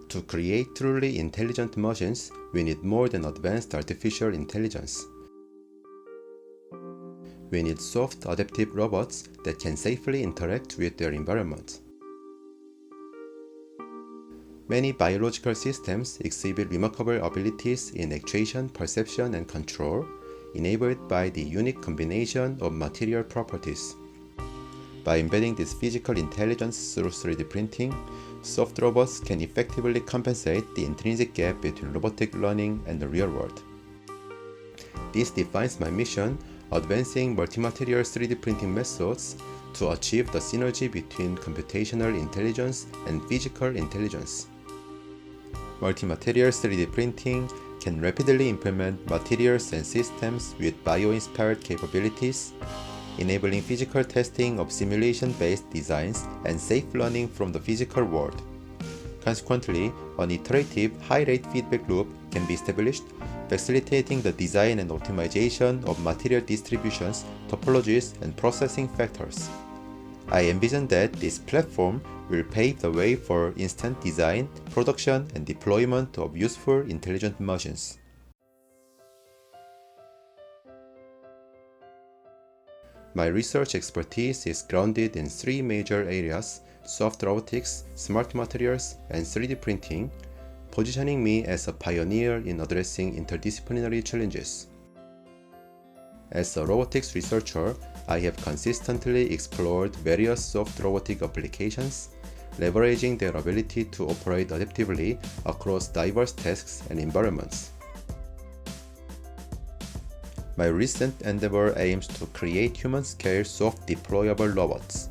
To create truly intelligent machines, we need more than advanced artificial intelligence. We need soft, adaptive robots that can safely interact with their environment. Many biological systems exhibit remarkable abilities in actuation, perception, and control, enabled by the unique combination of material properties. By embedding this physical intelligence through 3D printing, soft robots can effectively compensate the intrinsic gap between robotic learning and the real world. This defines my mission, advancing multimaterial 3D printing methods to achieve the synergy between computational intelligence and physical intelligence. Multimaterial 3D printing can rapidly implement materials and systems with bio-inspired capabilities, enabling physical testing of simulation-based designs and safe learning from the physical world. Consequently, an iterative, high-rate feedback loop can be established, facilitating the design and optimization of material distributions, topologies, and processing factors. I envision that this platform will pave the way for instant design, production, and deployment of useful intelligent machines. My research expertise is grounded in three major areas: soft robotics, smart materials, and 3D printing, positioning me as a pioneer in addressing interdisciplinary challenges. As a robotics researcher, I have consistently explored various soft robotic applications, leveraging their ability to operate adaptively across diverse tasks and environments. My recent endeavor aims to create human-scale soft deployable robots.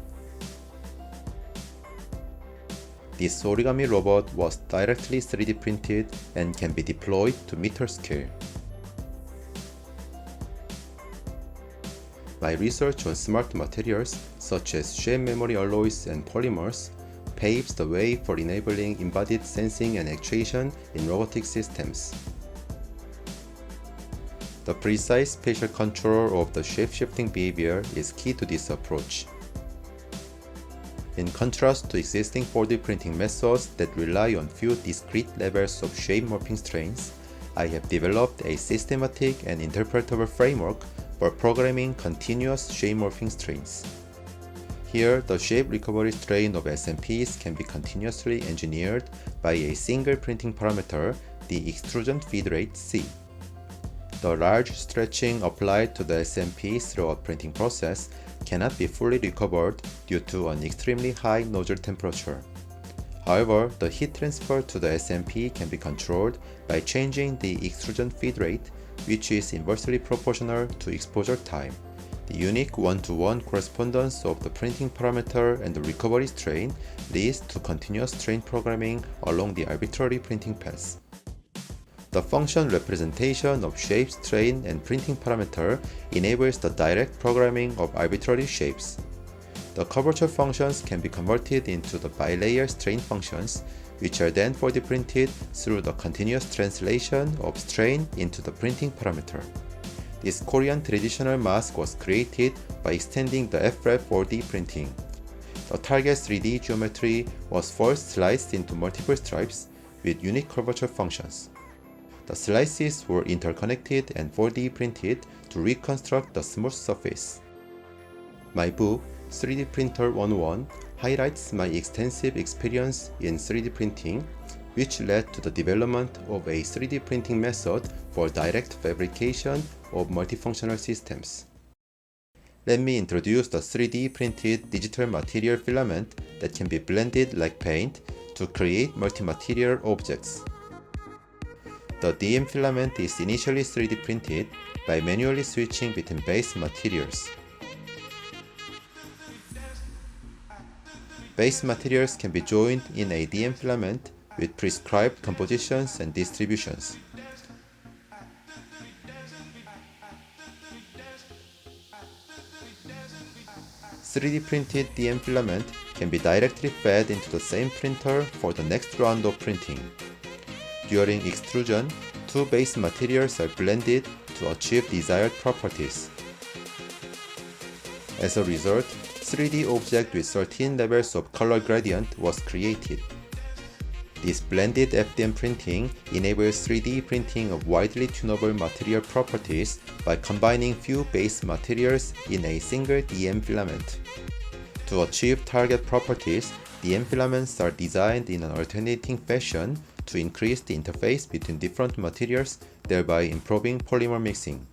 This origami robot was directly 3D printed and can be deployed to meter scale. My research on smart materials, such as shape memory alloys and polymers, paves the way for enabling embodied sensing and actuation in robotic systems. The precise spatial control of the shape-shifting behavior is key to this approach. In contrast to existing 4D printing methods that rely on few discrete levels of shape morphing strains, I have developed a systematic and interpretable framework for programming continuous shape morphing strains. Here, the shape recovery strain of SMPs can be continuously engineered by a single printing parameter, the extrusion feed rate C. The large stretching applied to the SMP throughout printing process cannot be fully recovered due to an extremely high nozzle temperature. However, the heat transfer to the SMP can be controlled by changing the extrusion feed rate, which is inversely proportional to exposure time. The unique one-to-one correspondence of the printing parameter and the recovery strain leads to continuous strain programming along the arbitrary printing paths. The function representation of shape, strain, and printing parameter enables the direct programming of arbitrary shapes. The curvature functions can be converted into the bilayer strain functions, which are then 4D printed through the continuous translation of strain into the printing parameter. This Korean traditional mask was created by extending the FRAP 4D printing. The target 3D geometry was first sliced into multiple stripes with unique curvature functions. The slices were interconnected and 4D printed to reconstruct the smooth surface. My book, 3D Printer 101, highlights my extensive experience in 3D printing, which led to the development of a 3D printing method for direct fabrication of multifunctional systems. Let me introduce the 3D printed digital material filament that can be blended like paint to create multi-material objects. The DM filament is initially 3D printed by manually switching between base materials. Base materials can be joined in a DM filament with prescribed compositions and distributions. "3D printed DM filament can be directly fed into the same printer for the next round of printing. During extrusion, two base materials are blended to achieve desired properties. As a result, 3D object with 13 levels of color gradient was created. This blended FDM printing enables 3D printing of widely tunable material properties by combining few base materials in a single DM filament. To achieve target properties, DM filaments are designed in an alternating fashion to increase the interface between different materials, thereby improving polymer mixing.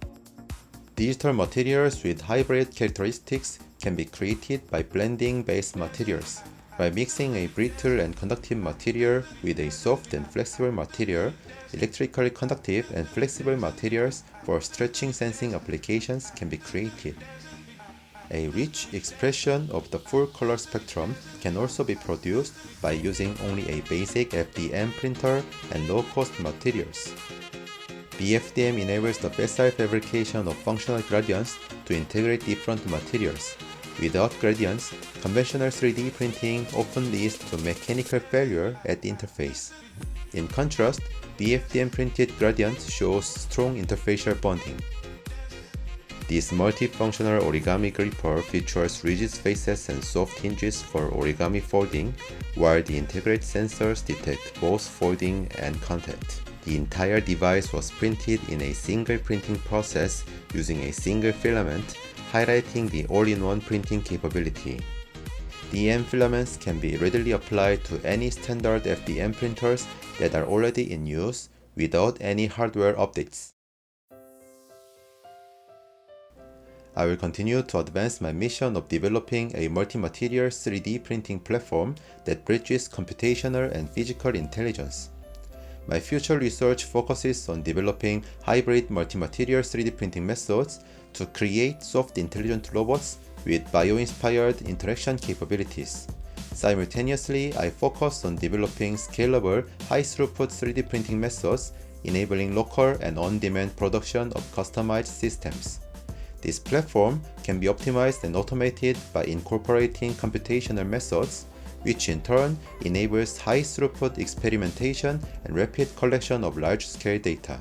Digital materials with hybrid characteristics can be created by blending base materials. By mixing a brittle and conductive material with a soft and flexible material, electrically conductive and flexible materials for stretching sensing applications can be created. A rich expression of the full color spectrum can also be produced by using only a basic FDM printer and low-cost materials. BFDM enables the facile fabrication of functional gradients to integrate different materials. Without gradients, conventional 3D printing often leads to mechanical failure at the interface. In contrast, BFDM printed gradients shows strong interfacial bonding. This multifunctional origami gripper features rigid faces and soft hinges for origami folding, while the integrated sensors detect both folding and contact. The entire device was printed in a single printing process using a single filament, highlighting the all-in-one printing capability. DM filaments can be readily applied to any standard FDM printers that are already in use without any hardware updates. I will continue to advance my mission of developing a multi-material 3D printing platform that bridges computational and physical intelligence. My future research focuses on developing hybrid multi-material 3D printing methods to create soft intelligent robots with bio-inspired interaction capabilities. Simultaneously, I focus on developing scalable, high-throughput 3D printing methods enabling local and on-demand production of customized systems. This platform can be optimized and automated by incorporating computational methods, which in turn enables high-throughput experimentation and rapid collection of large-scale data.